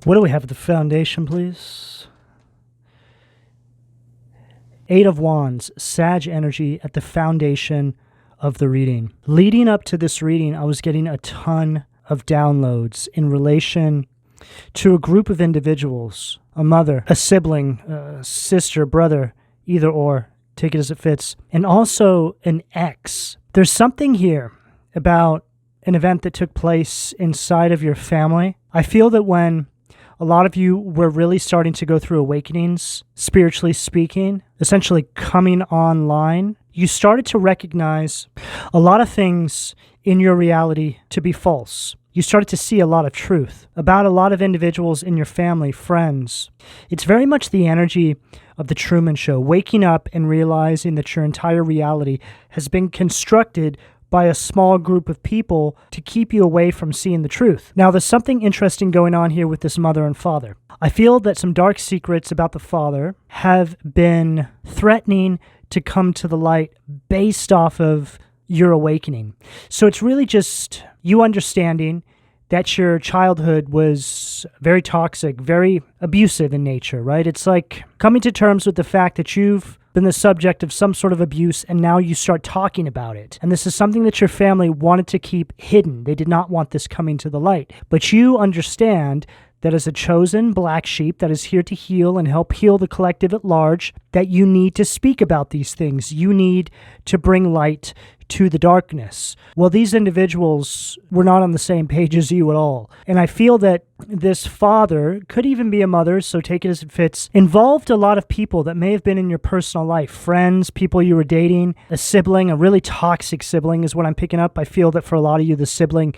What do we have at the foundation, please? Eight of Wands, Sag energy at the foundation of the reading. Leading up to this reading, I was getting a ton of downloads in relation to a group of individuals, a mother, a sibling, a sister, brother, either or, take it as it fits, and also an ex. There's something here about an event that took place inside of your family. I feel that when a lot of you were really starting to go through awakenings, spiritually speaking, essentially coming online, you started to recognize a lot of things in your reality to be false. You started to see a lot of truth about a lot of individuals in your family, friends. It's very much the energy of the Truman Show, waking up and realizing that your entire reality has been constructed by a small group of people to keep you away from seeing the truth. Now, there's something interesting going on here with this mother and father. I feel that some dark secrets about the father have been threatening to come to the light based off of your awakening. So it's really just you understanding that your childhood was very toxic, very abusive in nature, right? It's like coming to terms with the fact that you've been the subject of some sort of abuse and now you start talking about it. And this is something that your family wanted to keep hidden. They did not want this coming to the light. But you understand that as a chosen black sheep that is here to heal and help heal the collective at large, that you need to speak about these things. You need to bring light to the darkness. Well, these individuals were not on the same page as you at all. And I feel that this father, could even be a mother, so take it as it fits, involved a lot of people that may have been in your personal life. Friends, people you were dating, a sibling, a really toxic sibling is what I'm picking up. I feel that for a lot of you, the sibling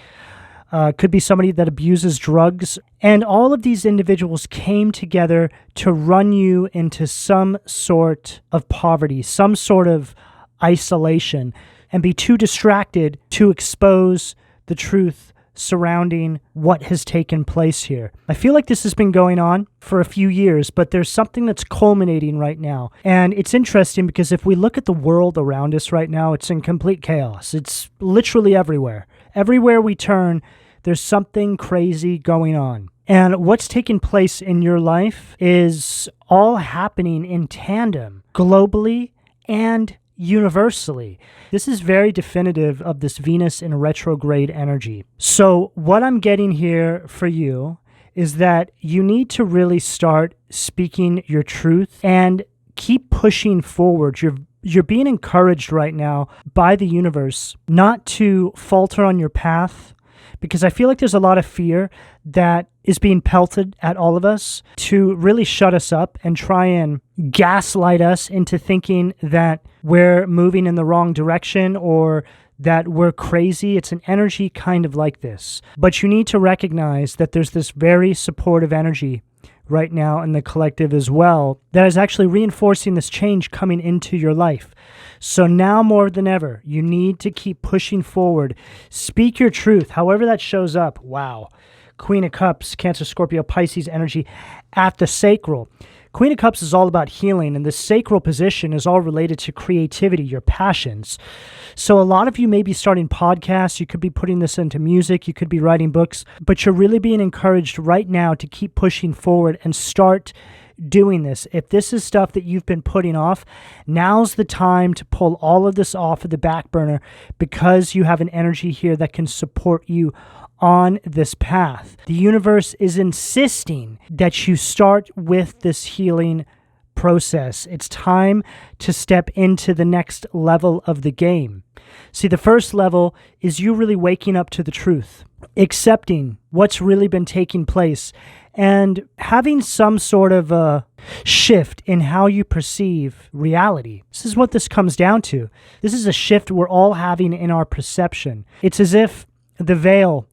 could be somebody that abuses drugs. And all of these individuals came together to run you into some sort of poverty, some sort of isolation, and be too distracted to expose the truth surrounding what has taken place here. I feel like this has been going on for a few years, but there's something that's culminating right now. And it's interesting because if we look at the world around us right now, it's in complete chaos. It's literally everywhere. Everywhere we turn, there's something crazy going on. And what's taking place in your life is all happening in tandem, globally and universally. This is very definitive of this Venus in retrograde energy. So what I'm getting here for you is that you need to really start speaking your truth and keep pushing forward. You're being encouraged right now by the universe not to falter on your path, because I feel like there's a lot of fear that is being pelted at all of us to really shut us up and try and gaslight us into thinking that we're moving in the wrong direction or that we're crazy. It's an energy kind of like this. But you need to recognize that there's this very supportive energy right now in the collective as well that is actually reinforcing this change coming into your life. So now more than ever, you need to keep pushing forward. Speak your truth, however that shows up. Wow. Queen of Cups, Cancer, Scorpio, Pisces energy at the sacral. Queen of Cups is all about healing, and the sacral position is all related to creativity, your passions. So a lot of you may be starting podcasts. You could be putting this into music. You could be writing books, but you're really being encouraged right now to keep pushing forward and start doing this. If this is stuff that you've been putting off, now's the time to pull all of this off of the back burner because you have an energy here that can support you on this path. The universe is insisting that you start with this healing process. It's time to step into the next level of the game. See, the first level is you really waking up to the truth, accepting what's really been taking place, and having some sort of a shift in how you perceive reality. This is what this comes down to. This is a shift we're all having in our perception. It's as if the veil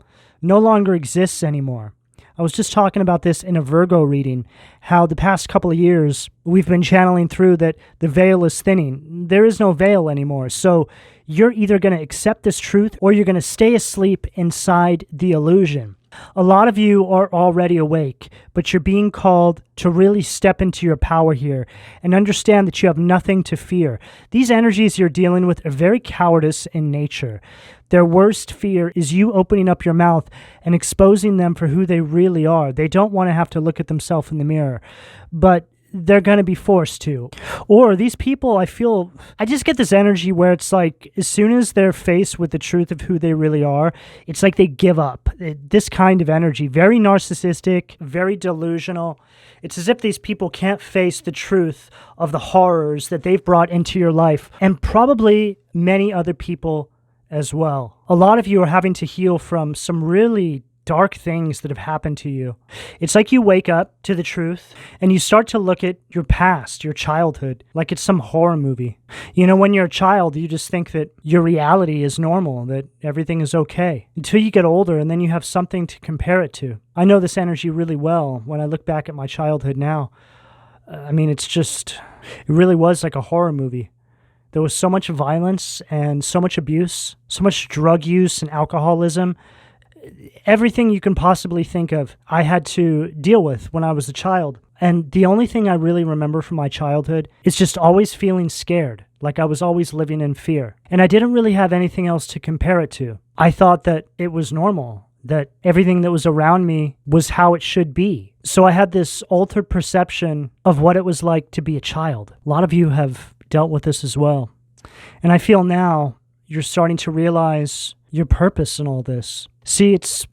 no longer exists anymore. I was just talking about this in a Virgo reading, how the past couple of years we've been channeling through that the veil is thinning. There is no veil anymore. So you're either going to accept this truth or you're going to stay asleep inside the illusion. A lot of you are already awake, but you're being called to really step into your power here and understand that you have nothing to fear. These energies you're dealing with are very cowardice in nature. Their worst fear is you opening up your mouth and exposing them for who they really are. They don't want to have to look at themselves in the mirror, but they're going to be forced to. Or these people, I just get this energy where it's like, as soon as they're faced with the truth of who they really are, it's like they give up. This kind of energy, very narcissistic, very delusional. It's as if these people can't face the truth of the horrors that they've brought into your life, and probably many other people as well. A lot of you are having to heal from some really dark things that have happened to you. It's like you wake up to the truth and you start to look at your past, your childhood, like it's some horror movie. You know, when you're a child, you just think that your reality is normal, that everything is okay, until you get older and then you have something to compare it to. I know this energy really well when I look back at my childhood now. It really was like a horror movie. There was so much violence and so much abuse, so much drug use and alcoholism. Everything you can possibly think of, I had to deal with when I was a child. And the only thing I really remember from my childhood is just always feeling scared, like I was always living in fear. And I didn't really have anything else to compare it to. I thought that it was normal, that everything that was around me was how it should be. So I had this altered perception of what it was like to be a child. A lot of you have dealt with this as well. And I feel now you're starting to realize your purpose in all this. See, it's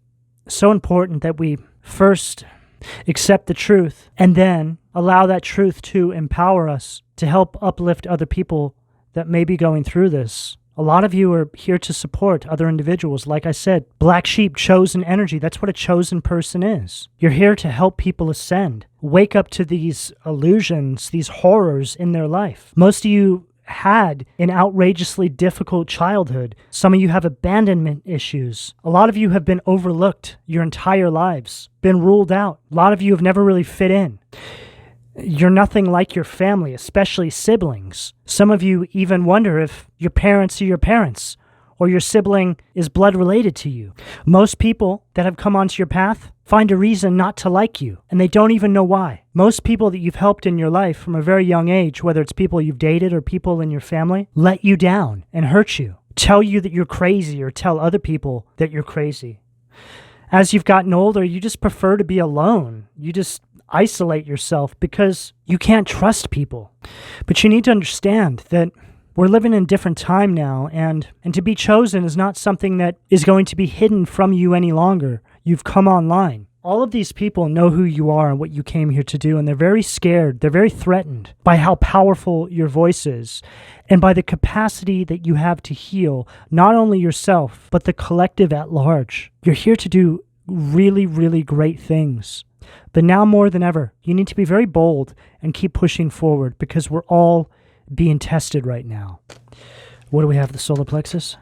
so important that we first accept the truth and then allow that truth to empower us to help uplift other people that may be going through this. A lot of you are here to support other individuals. Like I said, black sheep, chosen energy. That's what a chosen person is. You're here to help people ascend, wake up to these illusions, these horrors in their life. Most of you had an outrageously difficult childhood. Some of you have abandonment issues. A lot of you have been overlooked your entire lives, been ruled out. A lot of you have never really fit in. You're nothing like your family, especially siblings. Some of you even wonder if your parents are your parents or your sibling is blood related to you. Most people that have come onto your path find a reason not to like you, and they don't even know why. Most people that you've helped in your life from a very young age, whether it's people you've dated or people in your family, let you down and hurt you, tell you that you're crazy or tell other people that you're crazy. As you've gotten older, you just prefer to be alone. You just isolate yourself because you can't trust people. But you need to understand that we're living in a different time now, and to be chosen is not something that is going to be hidden from you any longer. You've come online. All of these people know who you are and what you came here to do, and they're very scared. They're very threatened by how powerful your voice is and by the capacity that you have to heal not only yourself, but the collective at large. You're here to do really, really great things. But now more than ever, you need to be very bold and keep pushing forward because we're all being tested right now. What do we have? The solar plexus?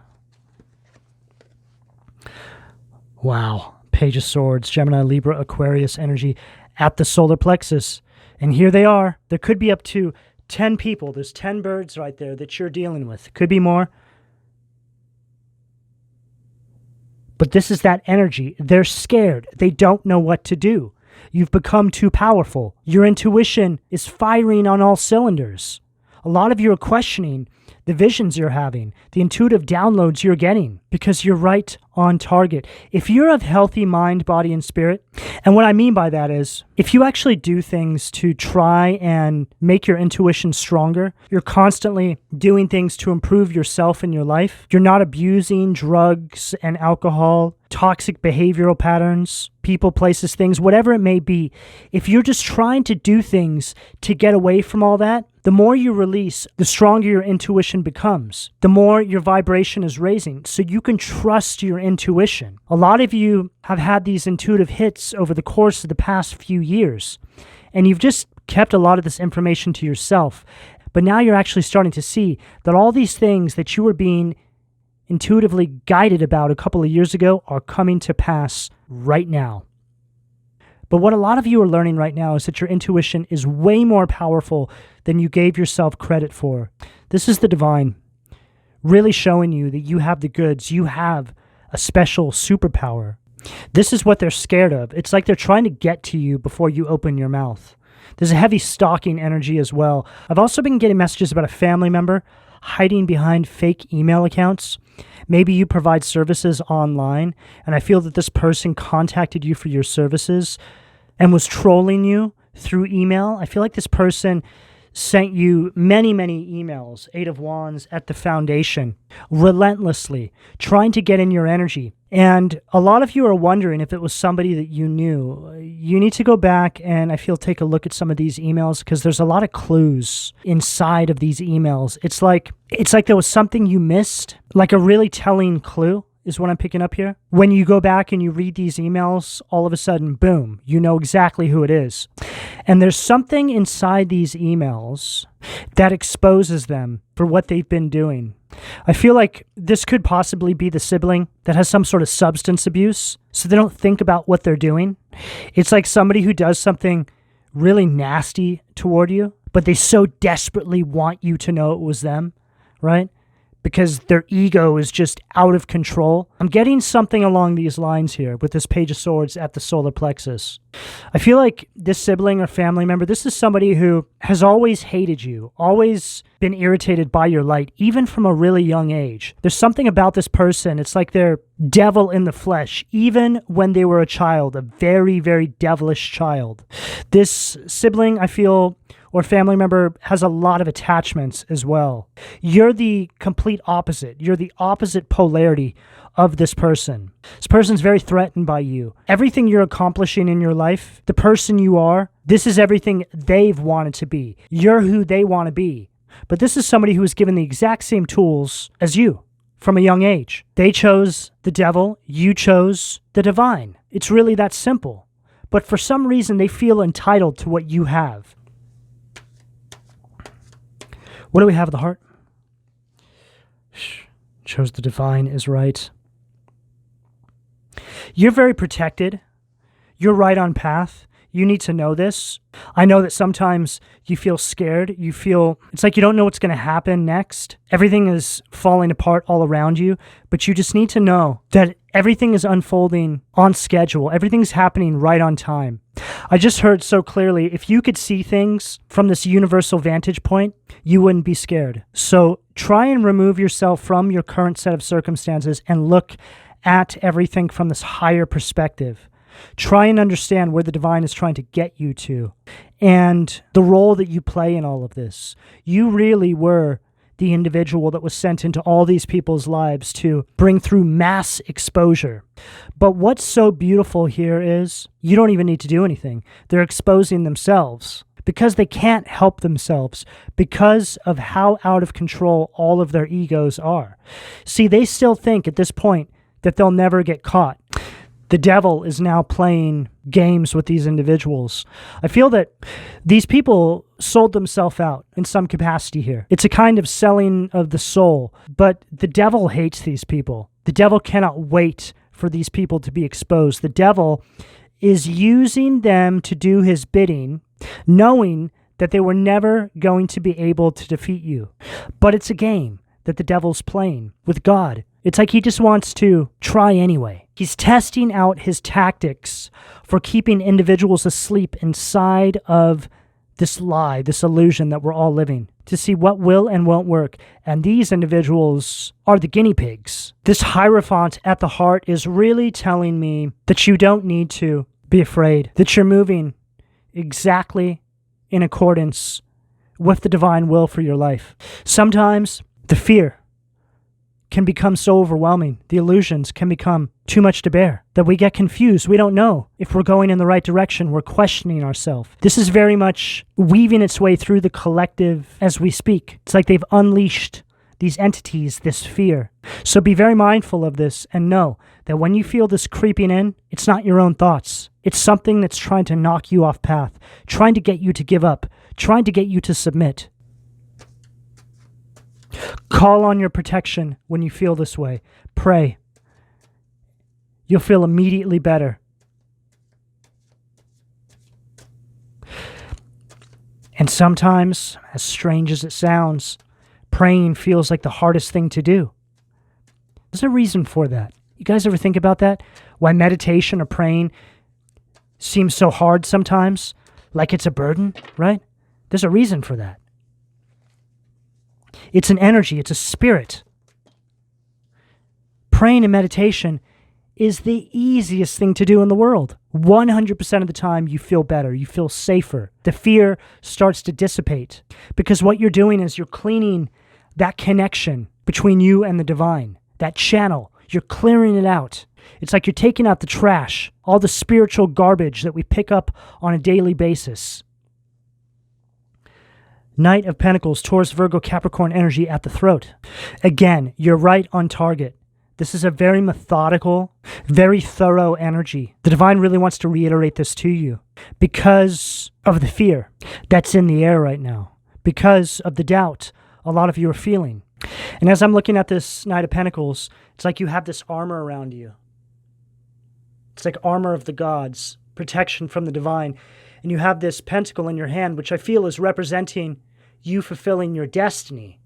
Wow. Page of Swords, Gemini, Libra, Aquarius energy at the solar plexus. And here they are. There could be up to 10 people. There's 10 birds right there that you're dealing with. Could be more. But this is that energy. They're scared. They don't know what to do. You've become too powerful. Your intuition is firing on all cylinders. A lot of you are questioning the visions you're having, the intuitive downloads you're getting, because you're right on target. If you're of healthy mind, body, and spirit, and what I mean by that is, if you actually do things to try and make your intuition stronger, you're constantly doing things to improve yourself and your life, you're not abusing drugs and alcohol, toxic behavioral patterns, people, places, things, whatever it may be, if you're just trying to do things to get away from all that, the more you release, the stronger your intuition becomes, the more your vibration is raising, so you can trust your intuition. A lot of you have had these intuitive hits over the course of the past few years, and you've just kept a lot of this information to yourself. But now you're actually starting to see that all these things that you were being intuitively guided about a couple of years ago are coming to pass right now. But what a lot of you are learning right now is that your intuition is way more powerful than you gave yourself credit for. This is the divine really showing you that you have the goods. You have a special superpower. This is what they're scared of. It's like they're trying to get to you before you open your mouth. There's a heavy stalking energy as well. I've also been getting messages about a family member hiding behind fake email accounts. Maybe you provide services online, and I feel that this person contacted you for your services and was trolling you through email. I feel like this person sent you many, many emails, Eight of Wands at the foundation, relentlessly, trying to get in your energy. And a lot of you are wondering if it was somebody that you knew. You need to go back and I feel take a look at some of these emails because there's a lot of clues inside of these emails. It's like there was something you missed, like a really telling clue is what I'm picking up here. When you go back and you read these emails, all of a sudden, boom, you know exactly who it is. And there's something inside these emails that exposes them for what they've been doing. I feel like this could possibly be the sibling that has some sort of substance abuse, so they don't think about what they're doing. It's like somebody who does something really nasty toward you, but they so desperately want you to know it was them, right? Because their ego is just out of control. I'm getting something along these lines here with this Page of Swords at the solar plexus. I feel like this sibling or family member, this is somebody who has always hated you, always been irritated by your light, even from a really young age. There's something about this person. It's like they're devil in the flesh, even when they were a child, a very, very devilish child. This sibling, I feel, or family member has a lot of attachments as well. You're the complete opposite. You're the opposite polarity of this person. This person's very threatened by you. Everything you're accomplishing in your life, the person you are, this is everything they've wanted to be. You're who they want to be. But this is somebody who was given the exact same tools as you from a young age. They chose the devil, you chose the divine. It's really that simple. But for some reason, they feel entitled to what you have. What do we have at the heart? Chose the divine is right. You're very protected. You're right on path. You need to know this. I know that sometimes you feel scared. You feel, it's like you don't know what's going to happen next. Everything is falling apart all around you, but you just need to know that everything is unfolding on schedule. Everything's happening right on time. I just heard so clearly, if you could see things from this universal vantage point, you wouldn't be scared. So try and remove yourself from your current set of circumstances and look at everything from this higher perspective. Try and understand where the divine is trying to get you to and the role that you play in all of this. You really were the individual that was sent into all these people's lives to bring through mass exposure. But what's so beautiful here is you don't even need to do anything. They're exposing themselves because they can't help themselves because of how out of control all of their egos are. See, they still think at this point that they'll never get caught. The devil is now playing games with these individuals. I feel that these people sold themselves out in some capacity here. It's a kind of selling of the soul, but the devil hates these people. The devil cannot wait for these people to be exposed. The devil is using them to do his bidding, knowing that they were never going to be able to defeat you. But it's a game that the devil's playing with God. It's like he just wants to try anyway. He's testing out his tactics for keeping individuals asleep inside of this lie, this illusion that we're all living, to see what will and won't work. And these individuals are the guinea pigs. This Hierophant at the heart is really telling me that you don't need to be afraid, that you're moving exactly in accordance with the divine will for your life. Sometimes the fear can become so overwhelming. The illusions can become too much to bear, that we get confused. We don't know if we're going in the right direction. We're questioning ourselves. This is very much weaving its way through the collective as we speak. It's like they've unleashed these entities, this fear. So be very mindful of this and know that when you feel this creeping in, it's not your own thoughts. It's something that's trying to knock you off path, trying to get you to give up, trying to get you to submit. Call on your protection when you feel this way. Pray. You'll feel immediately better. And sometimes, as strange as it sounds, praying feels like the hardest thing to do. There's a reason for that. You guys ever think about that? Why meditation or praying seems so hard sometimes, like it's a burden, right? There's a reason for that. It's an energy, it's a spirit. Praying and meditation is the easiest thing to do in the world. 100% of the time you feel better, you feel safer. The fear starts to dissipate because what you're doing is you're cleaning that connection between you and the divine, that channel. You're clearing it out. It's like you're taking out the trash, all the spiritual garbage that we pick up on a daily basis. Knight of Pentacles, Taurus, Virgo, Capricorn energy at the throat. Again, you're right on target. This is a very methodical, very thorough energy. The divine really wants to reiterate this to you because of the fear that's in the air right now, because of the doubt a lot of you are feeling. And as I'm looking at this Knight of Pentacles, it's like you have this armor around you. It's like armor of the gods, protection from the divine. And you have this pentacle in your hand, which I feel is representing you fulfilling your destiny.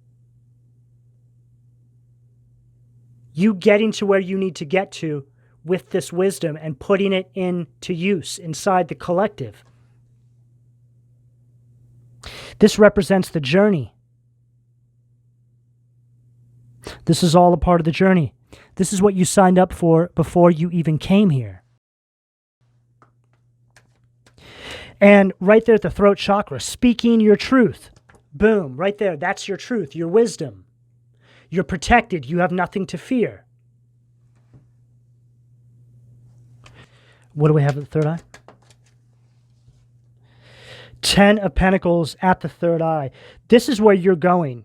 You getting to where you need to get to with this wisdom and putting it into use inside the collective. This represents the journey. This is all a part of the journey. This is what you signed up for before you even came here. And right there at the throat chakra, speaking your truth. Boom, right there. That's your truth, your wisdom. You're protected. You have nothing to fear. What do we have at the third eye? 10 of Pentacles at the third eye. This is where you're going.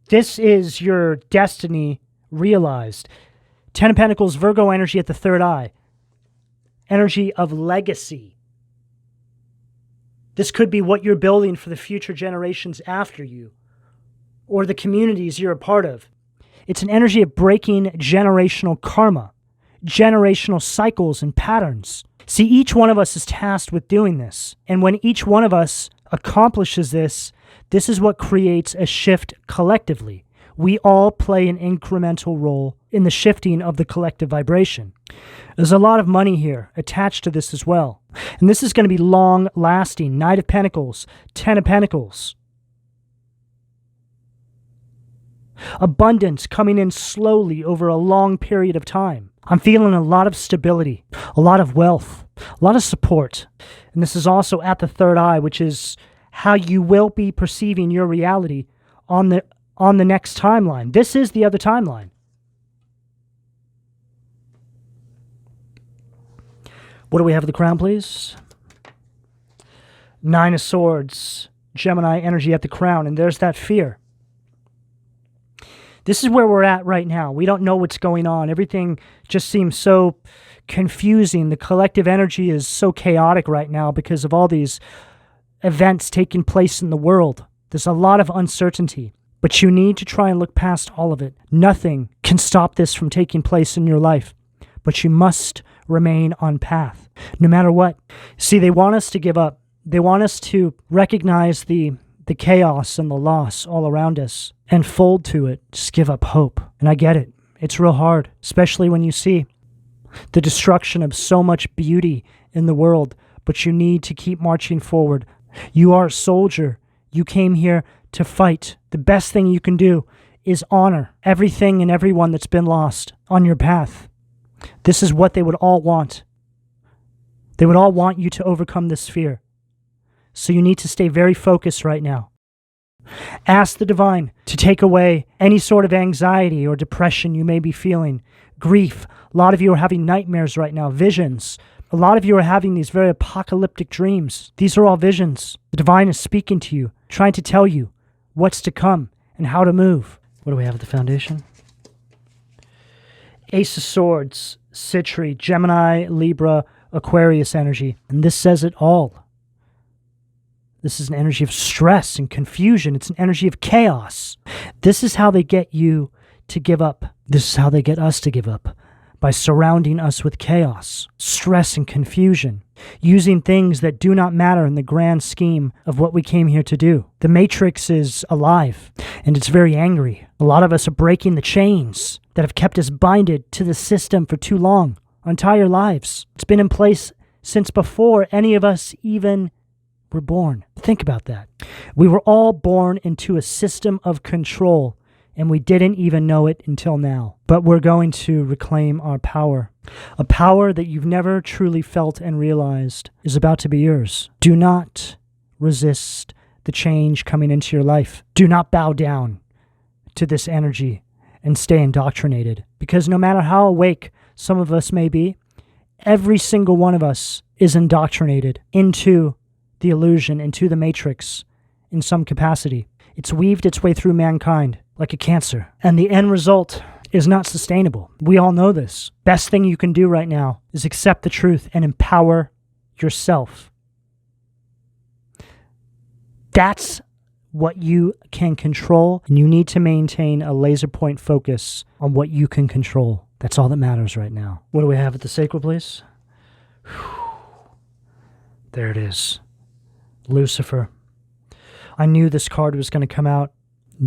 This is your destiny realized. 10 of Pentacles, Virgo energy at the third eye. Energy of legacy. This could be what you're building for the future generations after you, or the communities you're a part of. It's an energy of breaking generational karma, generational cycles and patterns. See, each one of us is tasked with doing this. And when each one of us accomplishes this, this is what creates a shift collectively. We all play an incremental role in the shifting of the collective vibration. There's a lot of money here attached to this as well. And this is going to be long-lasting. Knight of Pentacles, 10 of Pentacles. Abundance coming in slowly over a long period of time. I'm feeling a lot of stability, a lot of wealth, a lot of support. And this is also at the third eye, which is how you will be perceiving your reality on the next timeline. This is the other timeline. What do we have at the crown, please? 9 of Swords, Gemini energy at the crown, and there's that fear. This is where we're at right now. We don't know what's going on. Everything just seems so confusing. The collective energy is so chaotic right now because of all these events taking place in the world. There's a lot of uncertainty, but you need to try and look past all of it. Nothing can stop this from taking place in your life, but you must remain on path, no matter what. See, they want us to give up. They want us to recognize the chaos and the loss all around us and fold to it. Just give up hope. And I get it. It's real hard, especially when you see the destruction of so much beauty in the world, but you need to keep marching forward. You are a soldier. You came here to fight. The best thing you can do is honor everything and everyone that's been lost on your path. This is what they would all want. They would all want you to overcome this fear. So you need to stay very focused right now. Ask the divine to take away any sort of anxiety or depression you may be feeling, grief. A lot of you are having nightmares right now, visions. A lot of you are having these very apocalyptic dreams. These are all visions. The divine is speaking to you, trying to tell you what's to come and how to move. What do we have at the foundation? Ace of Swords, Citri, Gemini, Libra, Aquarius energy. And this says it all. This is an energy of stress and confusion. It's an energy of chaos. This is how they get you to give up. This is how they get us to give up, by surrounding us with chaos, stress, and confusion, using things that do not matter in the grand scheme of what we came here to do. The Matrix is alive, and it's very angry. A lot of us are breaking the chains that have kept us binded to the system for too long, our entire lives. It's been in place since before any of us even were born. Think about that. We were all born into a system of control, and we didn't even know it until now. But we're going to reclaim our power. A power that you've never truly felt and realized is about to be yours. Do not resist the change coming into your life. Do not bow down to this energy and stay indoctrinated. Because no matter how awake some of us may be, every single one of us is indoctrinated into the illusion, into the Matrix in some capacity. It's weaved its way through mankind like a cancer, and the end result is not sustainable. We all know this. Best thing you can do right now is accept the truth and empower yourself. That's what you can control, and you need to maintain a laser point focus on what you can control. That's all that matters right now. What do we have at the sacral, please? There it is. Lucifer. I knew this card was going to come out.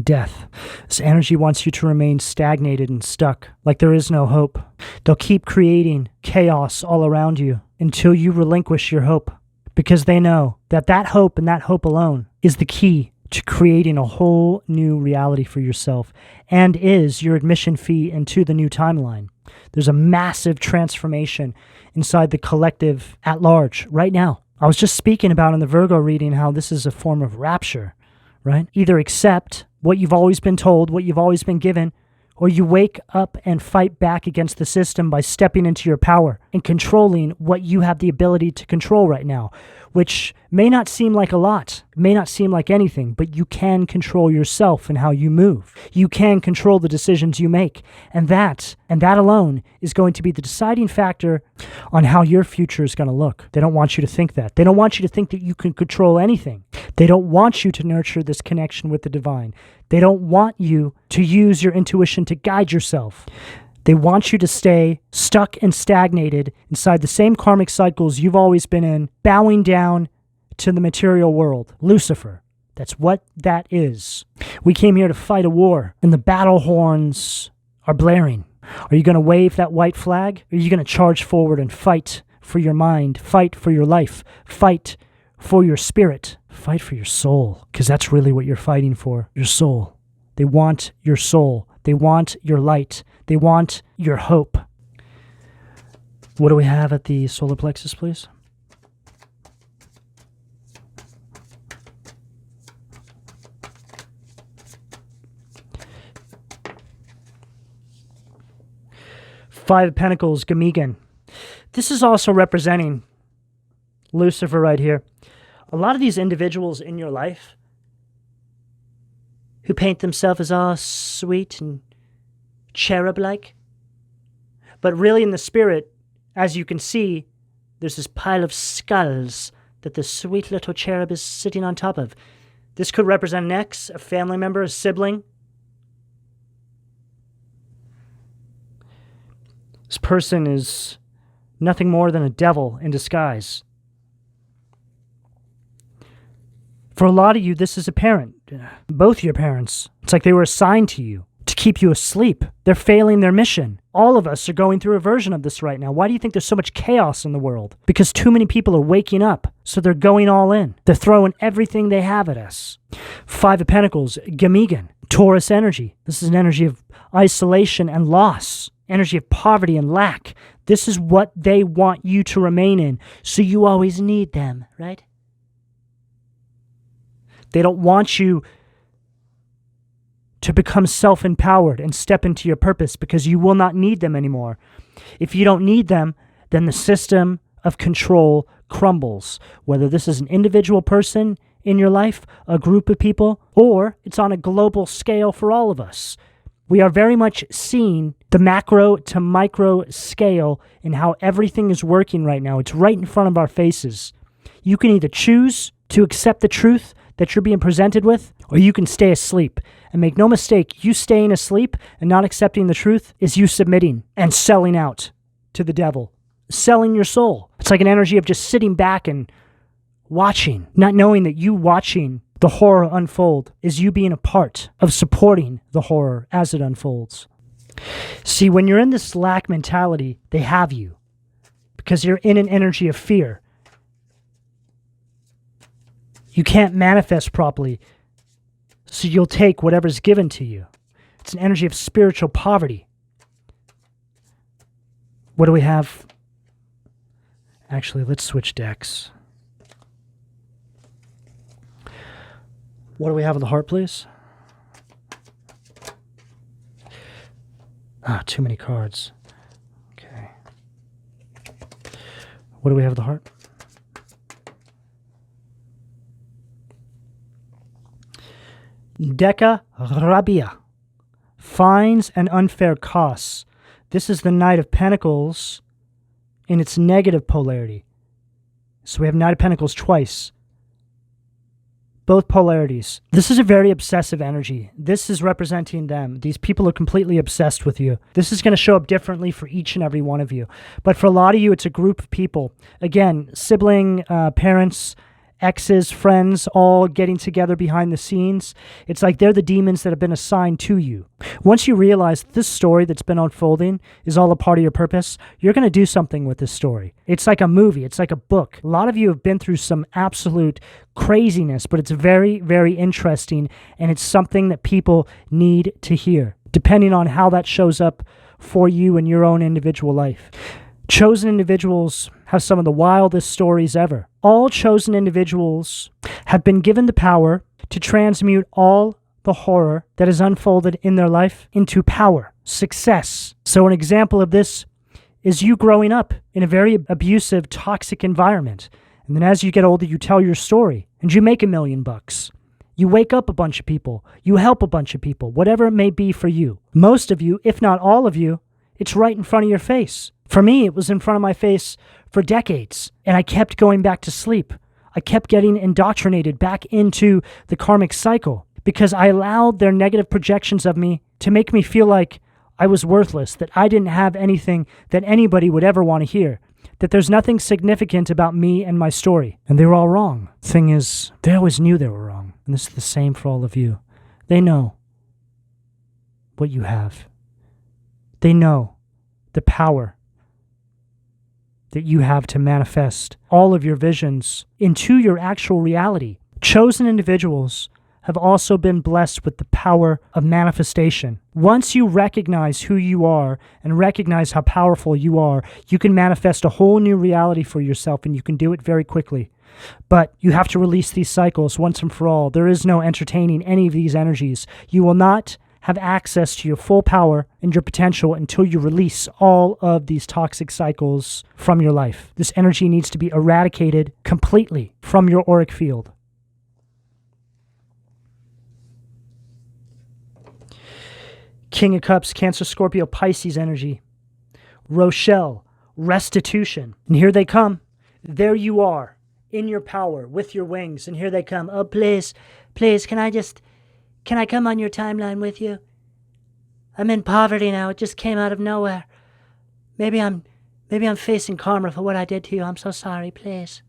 Death. This energy wants you to remain stagnated and stuck, like there is no hope. They'll keep creating chaos all around you until you relinquish your hope, because they know that that hope and that hope alone is the key to creating a whole new reality for yourself and is your admission fee into the new timeline. There's a massive transformation inside the collective at large right now. I was just speaking about in the Virgo reading how this is a form of rapture, right? Either accept what you've always been told, what you've always been given, or you wake up and fight back against the system by stepping into your power and controlling what you have the ability to control right now, which may not seem like a lot, may not seem like anything, but you can control yourself and how you move. You can control the decisions you make, and that alone is going to be the deciding factor on how your future is going to look. They don't want you to think that. They don't want you to think that you can control anything. They don't want you to nurture this connection with the divine. They don't want you to use your intuition to guide yourself. They want you to stay stuck and stagnated inside the same karmic cycles you've always been in, bowing down to the material world. Lucifer. That's what that is. We came here to fight a war, and the battle horns are blaring. Are you going to wave that white flag? Or are you going to charge forward and fight for your mind, fight for your life, fight for your spirit, fight for your soul? Because that's really what you're fighting for, your soul. They want your soul. They want your light. They want your hope. What do we have at the solar plexus, please? Five of Pentacles, Gamigan. This is also representing Lucifer right here. A lot of these individuals in your life who paint themselves as all sweet and cherub-like, but really in the spirit, as you can see, there's this pile of skulls that the sweet little cherub is sitting on top of. This could represent an ex, a family member, a sibling. This person is nothing more than a devil in disguise. For a lot of you, this is a parent. Both your parents. It's like they were assigned to you to keep you asleep. They're failing their mission. All of us are going through a version of this right now. Why do you think there's so much chaos in the world? Because too many people are waking up, so they're going all in. They're throwing everything they have at us. Five of Pentacles, Gamigan, Taurus energy. This is an energy of isolation and loss, energy of poverty and lack. This is what they want you to remain in, so you always need them, right? They don't want you to become self-empowered and step into your purpose because you will not need them anymore. If you don't need them, then the system of control crumbles. Whether this is an individual person in your life, a group of people, or it's on a global scale for all of us. We are very much seeing the macro to micro scale in how everything is working right now. It's right in front of our faces. You can either choose to accept the truth that you're being presented with, or you can stay asleep. And make no mistake, you staying asleep and not accepting the truth is you submitting and selling out to the devil, selling your soul. It's like an energy of just sitting back and watching, not knowing that you watching the horror unfold is you being a part of supporting the horror as it unfolds. See, when you're in this lack mentality, they have you because you're in an energy of fear. You can't manifest properly, so you'll take whatever's given to you. It's an energy of spiritual poverty. What do we have? Actually, let's switch decks. What do we have on the heart, please? Ah, too many cards. Okay. What do we have on the heart? Deca Rabia. Fines and unfair costs. This is the Knight of Pentacles in its negative polarity. So we have Knight of Pentacles twice. Both polarities. This is a very obsessive energy. This is representing them. These people are completely obsessed with you. This is going to show up differently for each and every one of you. But for a lot of you, it's a group of people. Again, sibling, parents, exes, friends, all getting together behind the scenes. It's like they're the demons that have been assigned to you. Once you realize this story that's been unfolding is all a part of your purpose, you're going to do something with this story. It's like a movie. It's like a book. A lot of you have been through some absolute craziness, but it's very, very interesting, and it's something that people need to hear, depending on how that shows up for you in your own individual life. Chosen individuals have some of the wildest stories ever. All chosen individuals have been given the power to transmute all the horror that has unfolded in their life into power, success. So an example of this is you growing up in a very abusive, toxic environment. And then as you get older, you tell your story and you make $1 million. You wake up a bunch of people. You help a bunch of people, whatever it may be for you. Most of you, if not all of you, it's right in front of your face. For me, it was in front of my face for decades, and I kept going back to sleep. I kept getting indoctrinated back into the karmic cycle because I allowed their negative projections of me to make me feel like I was worthless, that I didn't have anything that anybody would ever want to hear, that there's nothing significant about me and my story. And they were all wrong. Thing is, they always knew they were wrong, and this is the same for all of you. They know what you have. They know the power that you have to manifest all of your visions into your actual reality. Chosen individuals have also been blessed with the power of manifestation. Once you recognize who you are and recognize how powerful you are, you can manifest a whole new reality for yourself, and you can do it very quickly. But you have to release these cycles once and for all. There is no entertaining any of these energies. You will not have access to your full power and your potential until you release all of these toxic cycles from your life. This energy needs to be eradicated completely from your auric field. King of Cups, Cancer, Scorpio, Pisces energy. Rochelle, restitution. And here they come. There you are, in your power, with your wings. And here they come. Oh, please, can I come on your timeline with you? I'm in poverty now. It just came out of nowhere. Maybe I'm facing karma for what I did to you. I'm so sorry, please.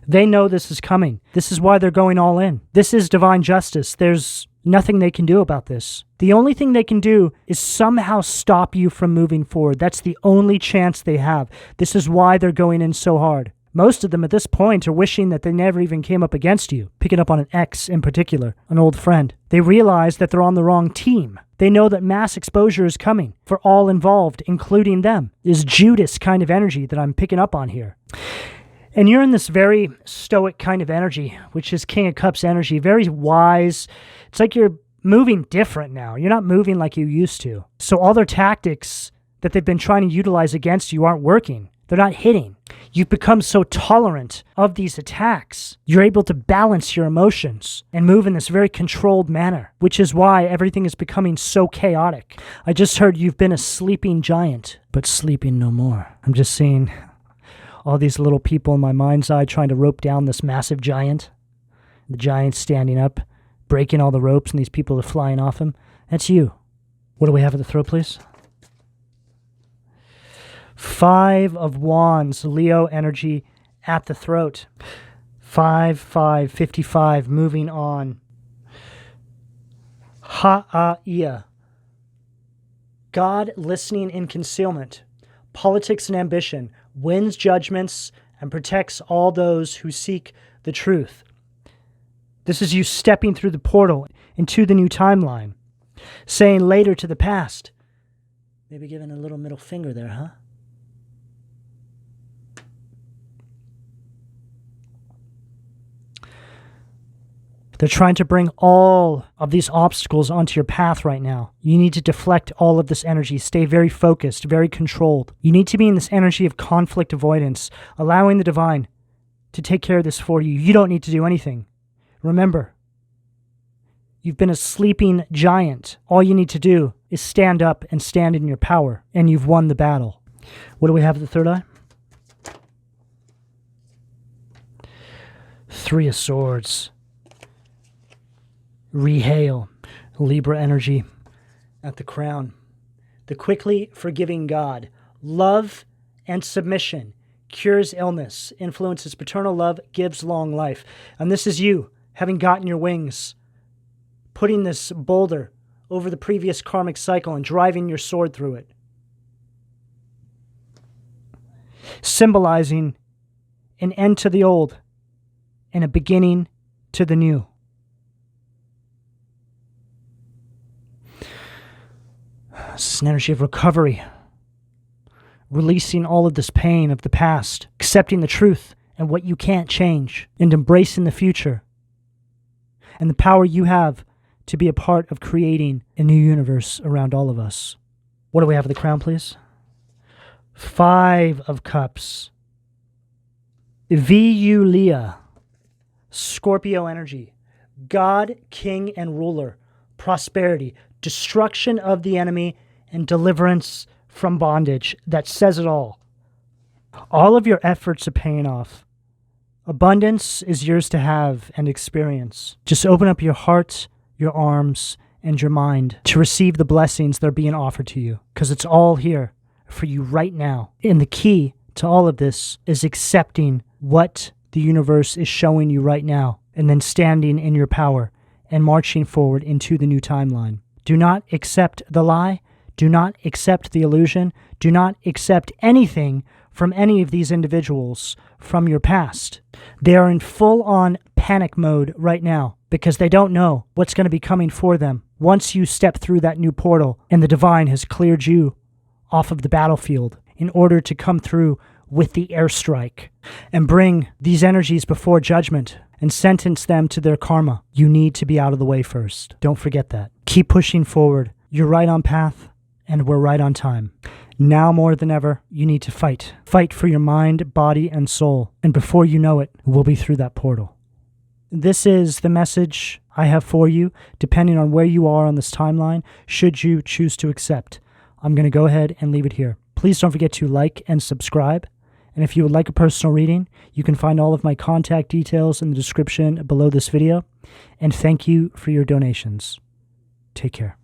They know this is coming. This is why they're going all in. This is divine justice. There's nothing they can do about this. The only thing they can do is somehow stop you from moving forward. That's the only chance they have. This is why they're going in so hard. Most of them at this point are wishing that they never even came up against you, picking up on an ex in particular, an old friend. They realize that they're on the wrong team. They know that mass exposure is coming for all involved, including them. This Judas kind of energy that I'm picking up on here. And you're in this very stoic kind of energy, which is King of Cups energy, very wise. It's like you're moving different now. You're not moving like you used to. So all their tactics that they've been trying to utilize against you aren't working. They're not hitting. You've become so tolerant of these attacks. You're able to balance your emotions and move in this very controlled manner, which is why everything is becoming so chaotic. I just heard you've been a sleeping giant, but sleeping no more. I'm just seeing all these little people in my mind's eye trying to rope down this massive giant. The giant's standing up, breaking all the ropes, and these people are flying off him. That's you. What do we have at the throat, please? 5 of Wands, Leo energy at the throat. 5, 5, 55, moving on. Ha'a'ia. God listening in concealment. Politics and ambition. Wins judgments and protects all those who seek the truth. This is you stepping through the portal into the new timeline. Saying later to the past. Maybe giving a little middle finger there, huh? They're trying to bring all of these obstacles onto your path right now. You need to deflect all of this energy. Stay very focused, very controlled. You need to be in this energy of conflict avoidance, allowing the divine to take care of this for you. You don't need to do anything. Remember, you've been a sleeping giant. All you need to do is stand up and stand in your power, and you've won the battle. What do we have at the third eye? 3 of Swords. Rehail, Libra energy at the crown. The quickly forgiving God. Love and submission cures illness, influences paternal love, gives long life. And this is you, having gotten your wings, putting this boulder over the previous karmic cycle and driving your sword through it. Symbolizing an end to the old and a beginning to the new. This is an energy of recovery, releasing all of this pain of the past, accepting the truth and what you can't change, and embracing the future and the power you have to be a part of creating a new universe around all of us. What do we have at the crown, please? 5 of Cups. Viulia, Scorpio energy, God, King, and Ruler, prosperity, destruction of the enemy, and deliverance from bondage. That says it all. All of your efforts are paying off. Abundance is yours to have and experience. Just open up your heart, your arms, and your mind to receive the blessings that are being offered to you, because it's all here for you right now. And the key to all of this is accepting what the universe is showing you right now, and then standing in your power and marching forward into the new timeline. Do not accept the lie. Do not accept the illusion. Do not accept anything from any of these individuals from your past. They are in full-on panic mode right now because they don't know what's going to be coming for them once you step through that new portal and the divine has cleared you off of the battlefield in order to come through with the airstrike and bring these energies before judgment and sentence them to their karma. You need to be out of the way first. Don't forget that. Keep pushing forward. You're right on path, and we're right on time. Now more than ever, you need to fight. Fight for your mind, body, and soul. And before you know it, we'll be through that portal. This is the message I have for you, depending on where you are on this timeline, should you choose to accept. I'm going to go ahead and leave it here. Please don't forget to like and subscribe. And if you would like a personal reading, you can find all of my contact details in the description below this video. And thank you for your donations. Take care.